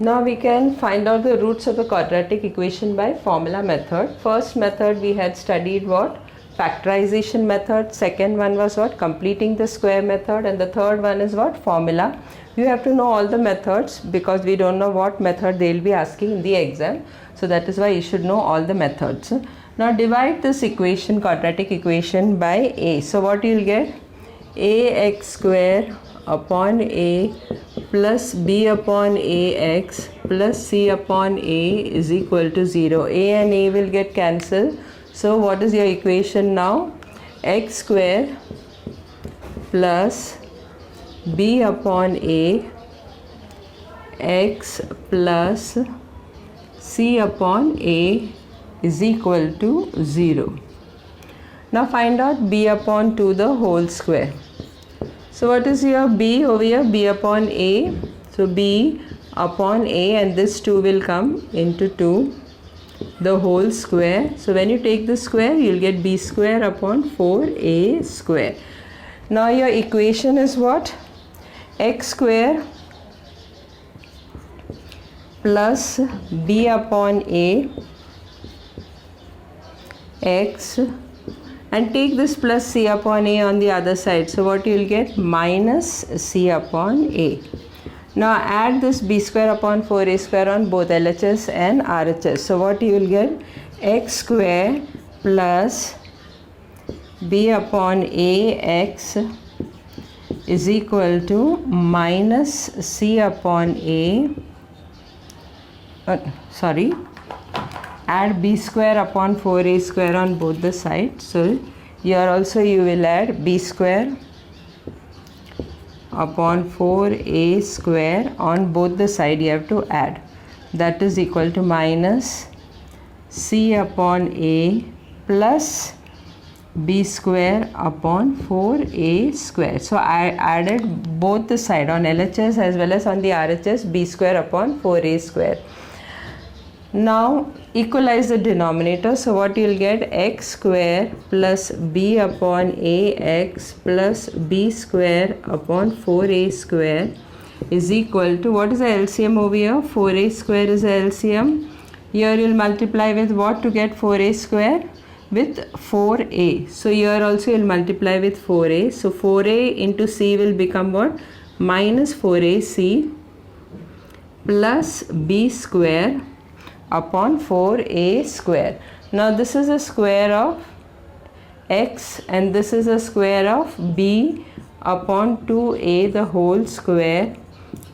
Now we can find out the roots of the quadratic equation by formula method. First method we had studied what? Factorization method. Second one was what? Completing the square method. And the third one is what? Formula. You have to know all the methods because we don't know what method they will be asking in the exam. So that is why you should know all the methods. Now divide this equation, quadratic equation, by a. So what you will get? Ax square upon a plus b upon ax plus c upon a is equal to 0. A and a will get cancelled. So what is your equation now? X square plus b upon a x plus c upon a is equal to 0. Now find out b upon 2 the whole square. So what is your b over here? B upon a. So b upon a, and this 2 will come into 2 the whole square. So when you take the square, you will get b square upon 4a square. Now your equation is what? X square plus b upon a x, and take this plus c upon a on the other side. So what you will get? Minus c upon a. Now add this b square upon 4a square on both LHS and RHS. So what you will get? X square plus b upon a x is equal to minus c upon a. Add b square upon 4a square on both the sides. So here also you will add b square upon 4a square on both the side. You have to add. That is equal to minus c upon a plus b square upon 4a square. So I added both the side on LHS as well as on the RHS, b square upon 4a square. Now equalize the denominator. So what you will get? X square plus b upon ax plus b square upon 4a square is equal to, what is the LCM over here? 4a square is the LCM. Here you will multiply with what to get 4a square? With 4a. So here also you will multiply with 4a. So 4a into c will become what? Minus 4ac plus b square upon 4a square. Now this is a square of x and this is a square of b upon 2a the whole square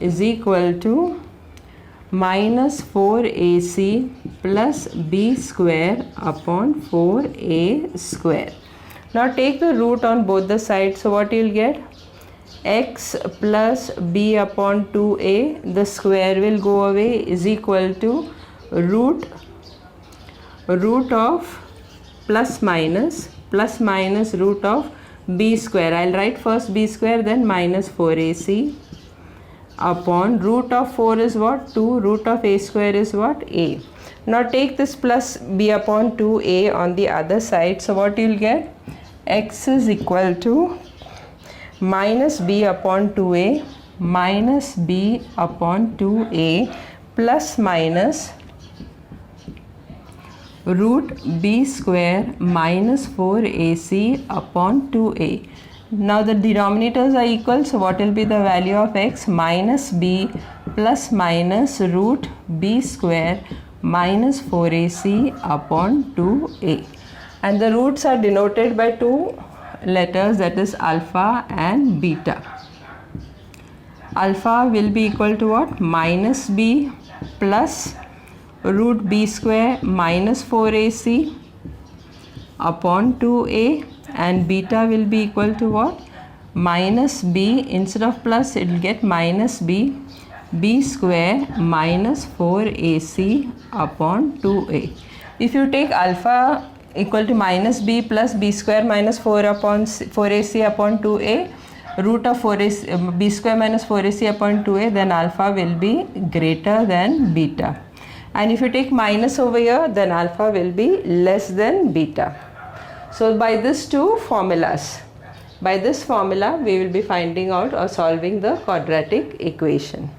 is equal to minus 4ac plus b square upon 4a square. Now take the root on both the sides. So what you will get? X plus b upon 2a, the square will go away, is equal to root of plus minus root of b square. I will write first b square, then minus 4ac upon root of 4 is what? 2. Root of a square is what? A. Now take this plus b upon 2a on the other side. So what you will get? X is equal to minus b upon 2a minus b upon 2a plus minus root b square minus 4ac upon 2a. Now the denominators are equal, so what will be the value of x? Minus b plus minus root b square minus 4ac upon 2a. And the roots are denoted by two letters, that is alpha and beta. Alpha will be equal to what? Minus b plus root b square minus 4ac upon 2a, and beta will be equal to what? Minus b, instead of plus it will get minus b square minus 4ac upon 2a. If you take alpha equal to minus b plus b square minus 4ac upon 2a, root of 4ac, b square minus 4ac upon 2a, then alpha will be greater than beta. and if you take minus over here, then alpha will be less than beta. So by these two formulas, by this formula we will be finding out or solving the quadratic equation.